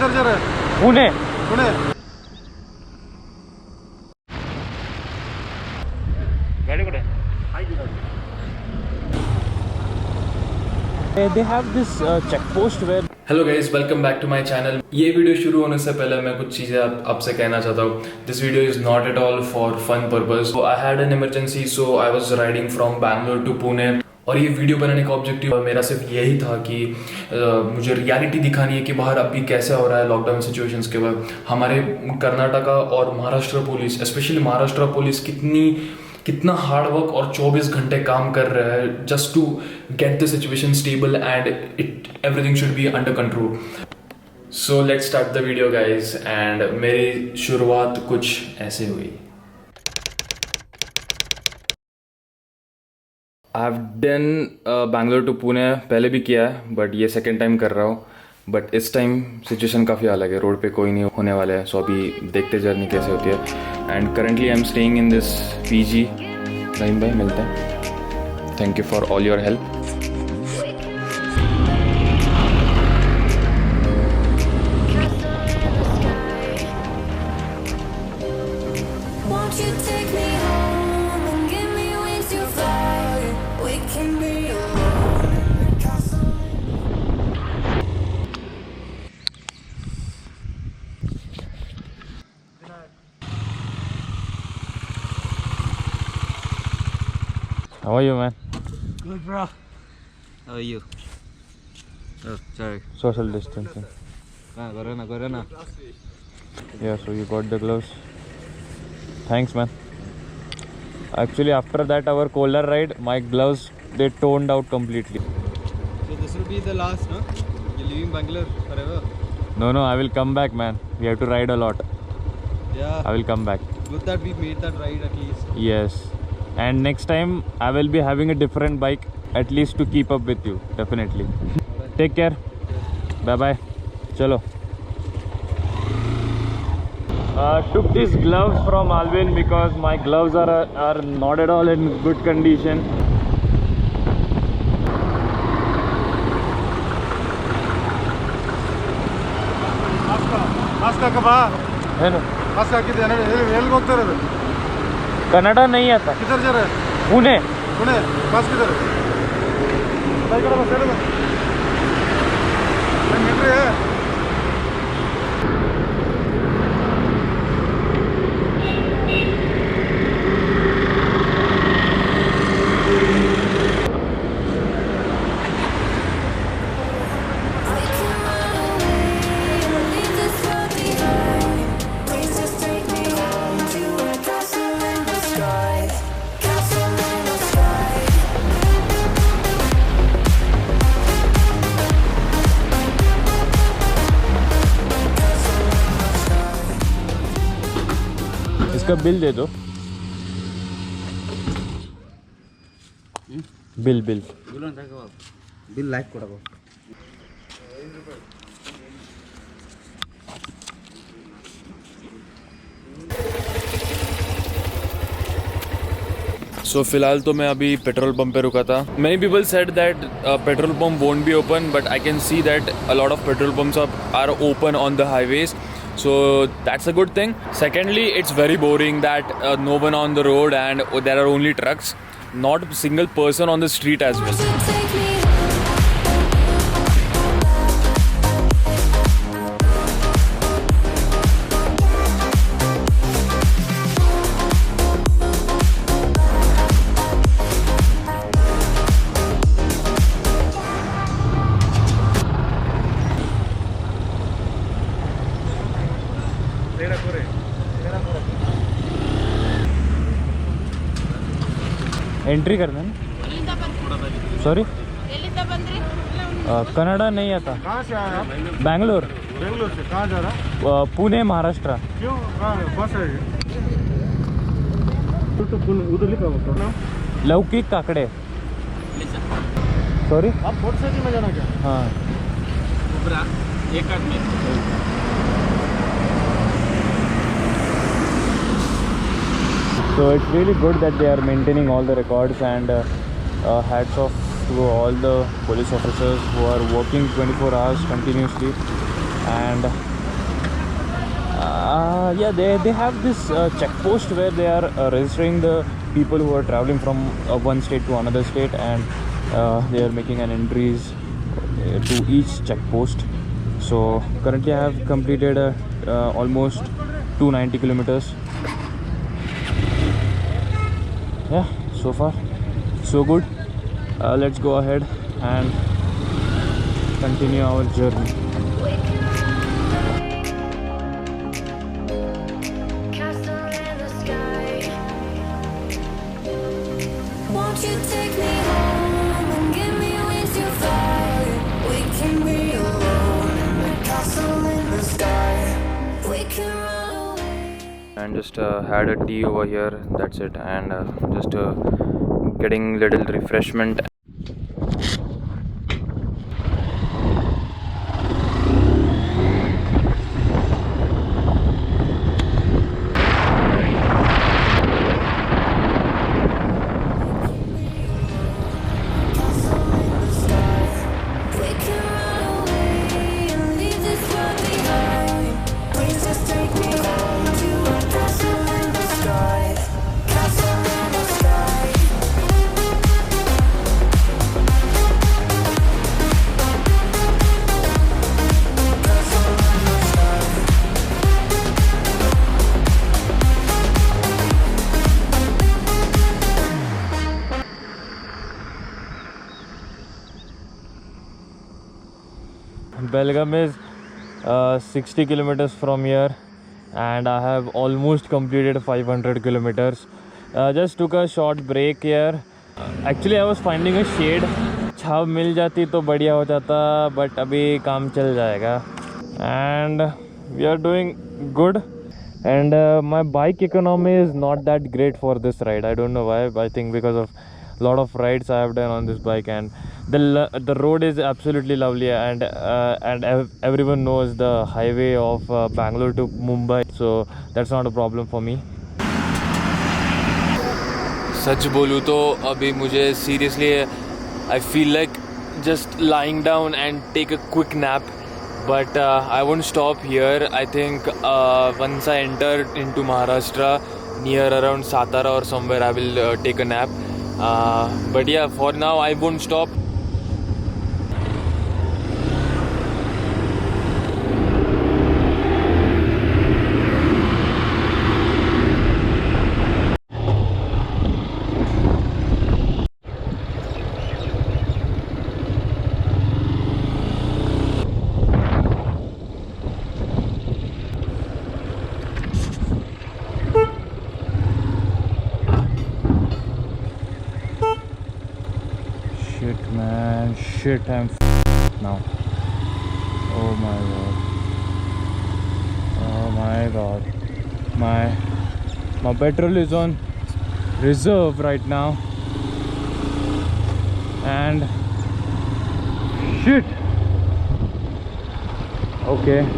पुणे पुणे गाड़ी कुठे they have this check post where hello guys, welcome back to my channel. ये वीडियो शुरू होने से पहले मैं कुछ चीज़ें आपसे कहना चाहता हूँ। This video is not at all for fun purpose. I had an emergency, so I was riding from Bangalore to Pune. और ये वीडियो बनाने का ऑब्जेक्टिव मेरा सिर्फ यही था कि मुझे रियलिटी दिखानी है कि बाहर अभी कैसा हो रहा है लॉकडाउन सिचुएशंस के बाद। हमारे कर्नाटका और Maharashtra police, specially Maharashtra police कितना हार्ड वर्क और 24 घंटे काम कर रहा है just to get the situation stable and everything should be under control. So let's start the video guys. And मेरी शुरुआत कुछ ऐसे हुई। I have done Bangalore to Pune, पहले भी किया है बट ये सेकेंड टाइम कर रहा हूँ। बट इस टाइम सिचुएशन काफ़ी अलग है, रोड पे कोई नहीं होने वाला है। सो अभी देखते जर्नी कैसे होती है। And currently I am staying in this PG. Rahim भाई मिलते हैं, thank you for all your help. how are you man? Good bro. How are you? Oh, sorry. Social distancing. Corona. Yeah, so you got the gloves. Thanks man. Actually after that our Kolar ride, my gloves they toned out completely. So this will be the last, no? You're leaving Bangalore forever? No, I will come back man. We have to ride a lot. Yeah. I will come back. Good that we made that ride at least. Yes. And next time I will be having a different bike at least to keep up with you. Definitely. Take care. Bye bye. Chalo. Took these gloves from Alvin because my gloves are not at all in good condition. Mask का बा है ना? Mask किधर है? L होता है Canada नहीं आता. किधर जा रहा है? पुणे. पुणे मास्क किधर है? बाइक वाला बस है मैं मिल रहा है। इसका बिल दे दो. बिल Bill like ಕೊಡಬೇಕು. सो फिलहाल तो मैं अभी पेट्रोल पंप पे रुका था। Many people said that petrol pump won't be open, but I can see that a lot of petrol pumps are open on the highways. So that's a good thing. Secondly, it's very boring that no one on the road and there are only trucks, not a single person on the street as well. Entry करना है. Sorry Canada नहीं आता. कहाँ से आया आप? बैंगलोर. बेंगलोर से कहाँ जा रहा? पुणे महाराष्ट्र. क्यों? बस है तो उधर लिखा होगा नाम लौकिक काकड़े. सॉरी आप मोटरसाइकिल में जाना क्या? हाँ. एक आदमी. So it's really good that they are maintaining all the records, and hats off to all the police officers who are working 24 hours continuously. And Yeah, they have this check post where they are registering the people who are traveling from one state to another state, and they are making an entries to each check post. So currently I have completed almost 290 kilometers. Yeah, so far so good. Let's go ahead and continue our journey. Castle in the sky. Won't you take me home and give me wings to fly? We can be alone in the castle in the sky. We can run away. And just had a tea over here, that's it, and just getting little refreshment. We can run away and leave this world behind. Please just take me home to a castle in the sky. Castle in the sky. Castle in the sky. Belgaum is 60 kilometers from here, and I have almost completed 500 kilometers. Just took a short break here. Actually I was finding a shade. छाव मिल जाती तो बढ़िया हो जाता, but अभी काम चल जाएगा. And we are doing good. And my bike economy is not that great for this ride. I don't know why. I think because of lot of rides I have done on this bike, and the road is absolutely lovely, and everyone knows the highway of Bangalore to Mumbai, so that's not a problem for me. सच बोलूँ तो अभी मुझे seriously I feel like just lying down and take a quick nap, but I won't stop here. I think once I enter into Maharashtra, near around Satara or somewhere, I will take a nap. But yeah, for now I won't stop. Shit man, shit, I'm now. Oh my god. Oh my god. My petrol is on reserve right now. And shit. Okay.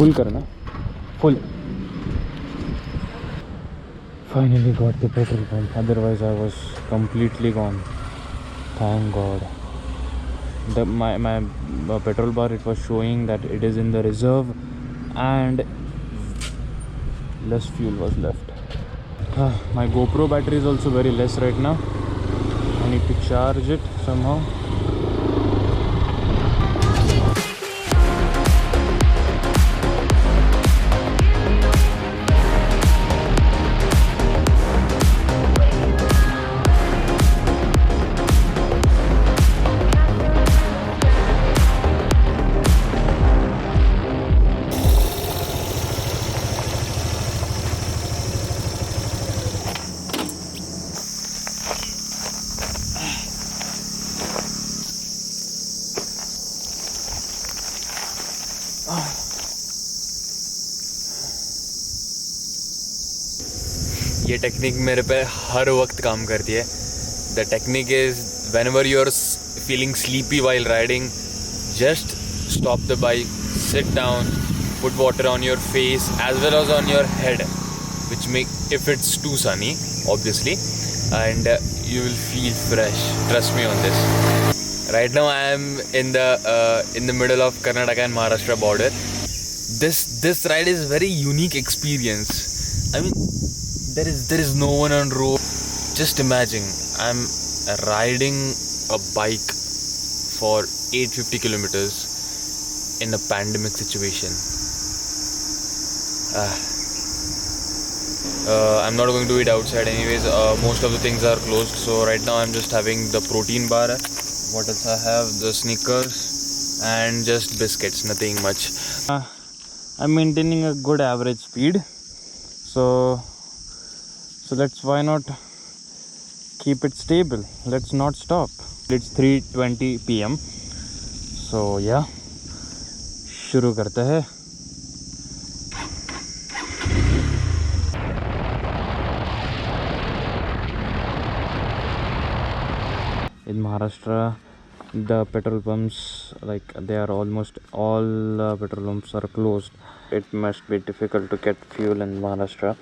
Full karna. Full. Finally got the petrol pump. Otherwise I was completely gone. Thank God. My petrol bar, it was showing that it is in the reserve and less fuel was left. My GoPro battery is also very less right now. I need to charge it somehow. ये technique मेरे पे हर वक्त काम करती है. The technique is whenever you're feeling sleepy while riding, just stop the bike, sit down, put water on your face as well as on your head, which make if it's too sunny obviously, and you will feel fresh. Trust me on this. Right now I am in the middle of Karnataka and Maharashtra border. This ride is very unique experience. I mean, there is no one on road. Just imagine I'm riding a bike for 850 kilometers in a pandemic situation. I'm not going to eat outside anyways. Most of the things are closed, so right now I'm just having the protein bar. What else I have? The Snickers and just biscuits, nothing much. I'm maintaining a good average speed, so why not keep it stable? Let's not stop. It's 3:20 PM, so yeah, शुरू करते हैं. In Maharashtra, the petrol pumps, like they are almost all petrol pumps are closed. It must be difficult to get fuel in Maharashtra.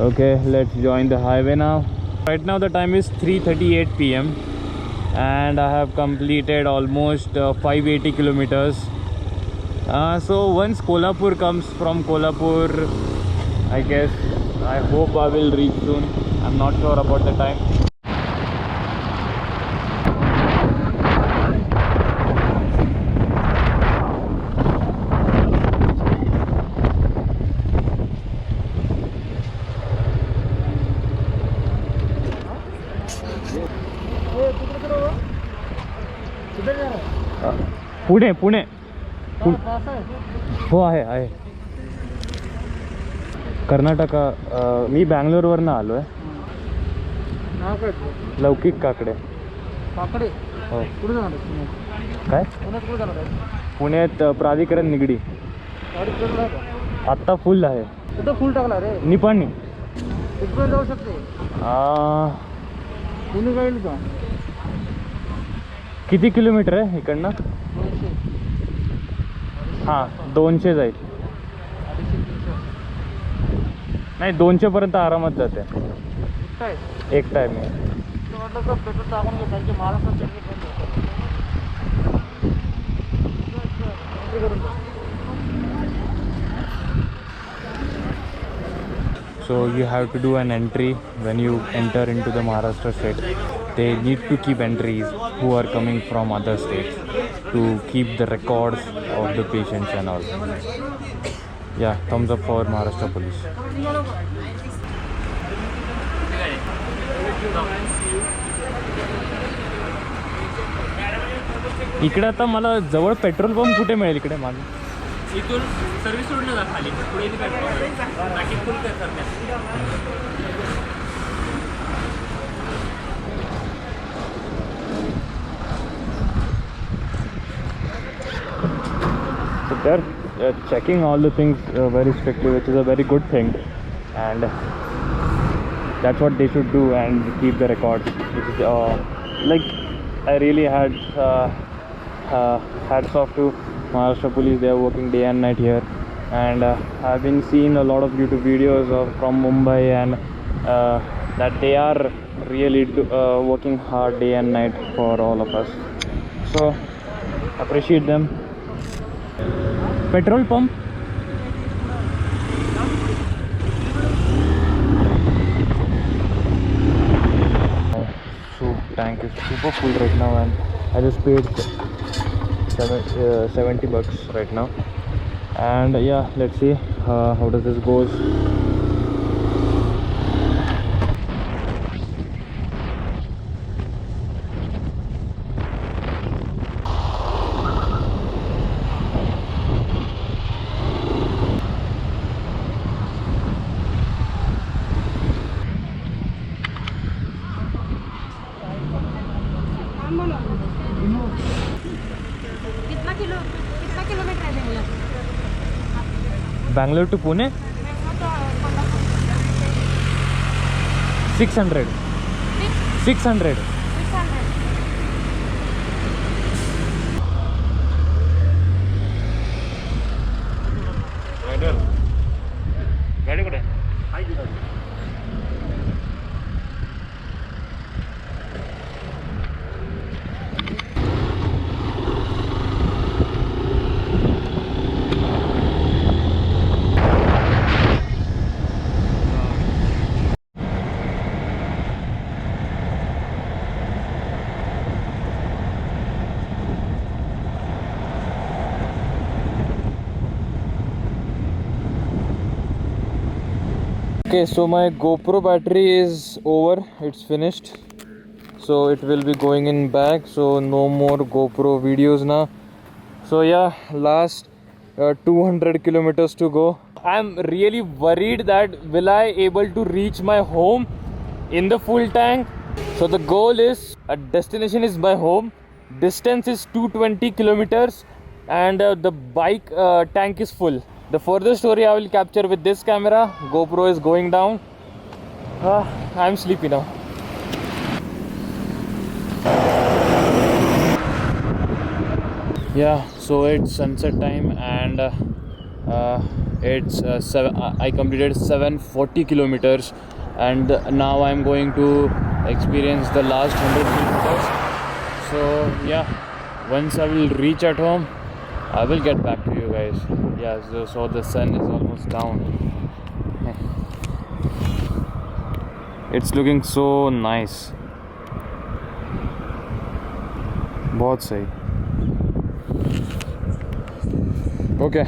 Okay, let's join the highway now. Right now the time is 3:38 PM and I have completed almost 580 kilometers. So once Kolhapur comes, from Kolhapur, I guess, I hope I will reach soon. I'm not sure about the time. Pune Pune हो आहे कर्नाटका. मी बँगलोरवरनं आलो आहे. लौकिक काकडे. हो. काय पुण्यात प्राधिकरण निगडी आत्ता full आहे. फुल टाकला रे निपाणी. कुठपर्यंत जाऊ शकते? पुणे जाईल का? किती किलोमीटर आहे इकडनं? हां 200 जाईल. नाही 200 पर्यंत आरामात जाते एक टाइम. पेट्रोल टाकून घे त्यांचे महाराष्ट्रात. So you have to do an entry when you enter into the Maharashtra state. They need to keep entries who are coming from other states to keep the records of the patients and all. Yeah, thumbs up for Maharashtra police. इकडे आता मला जवळ petrol pump कुठे मिळेल इकडे माझं? इथून service सोडणं जा खाली पुढे टाकी फुल करण्यात. So they're checking all the things very strictly, which is a very good thing, and that's what they should do and keep the records. Which is like I really had hats off to Maharashtra police. They are working day and night here, and I've been seeing a lot of YouTube videos from Mumbai, and that they are really working hard day and night for all of us. So appreciate them. Petrol pump. So tank is super full right now, and I just paid $70 right now. And yeah, let's see how does this goes. कितना kilometre है Bangalore? Bangalore to Pune? 600. 600. 600. गाडी कुठे? Okay, so my GoPro battery is over, it's finished, so it will be going in bag, so no more GoPro videos now. So yeah, last 200 kilometers to go. I'm really worried that will I able to reach my home in the full tank. So the goal is, destination is my home, distance is 220 kilometers, and the bike tank is full. The further story I will capture with this camera. GoPro is going down. I'm sleepy now. Yeah, so it's sunset time and it's I completed 740 kilometers, and now I'm going to experience the last 100 kilometers. So yeah, once I will reach at home, I will get back to you guys. Yeah, so the sun is almost down. It's looking so nice. बहुत सही. Okay.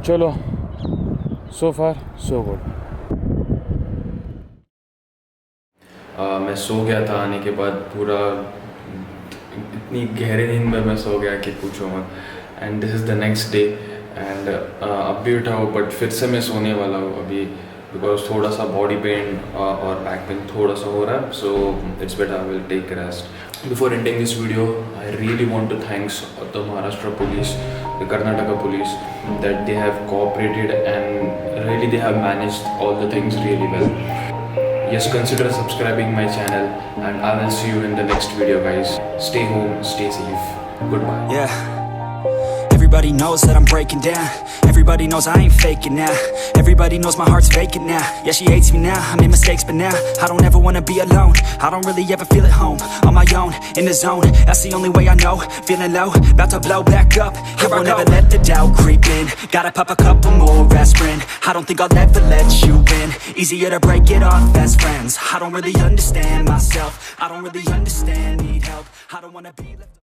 चलो. So far, so good. मैं सो गया था आने के बाद, पूरा इतनी गहरे नींद में मैं सो गया कि पूछो मत. And this is the next day and अब भी उठा हूँ, बट फिर से मैं सोने वाला हूँ अभी, बिकॉज थोड़ा सा बॉडी पेन और बैक पेन थोड़ा सा हो रहा है. So it's better I will take rest. Before ending this video, I really want to thanks the Maharashtra police, the Karnataka police, that they have cooperated and really they have managed all the things really well. Yes, consider subscribing my channel, and I will see you in the next video, guys. Stay home, stay safe. Goodbye. Yeah. Everybody knows that I'm breaking down. Everybody knows I ain't faking now. Everybody knows my heart's vacant now. Yeah, she hates me now, I made mistakes, but now I don't ever wanna be alone. I don't really ever feel at home. On my own, in the zone, that's the only way I know. Feeling low, about to blow back up. Here I never let the doubt creep in. Gotta pop a couple more aspirin. I don't think I'll ever let you in. Easier to break it off best friends. I don't really understand myself. I don't really understand, need help. I don't wanna be left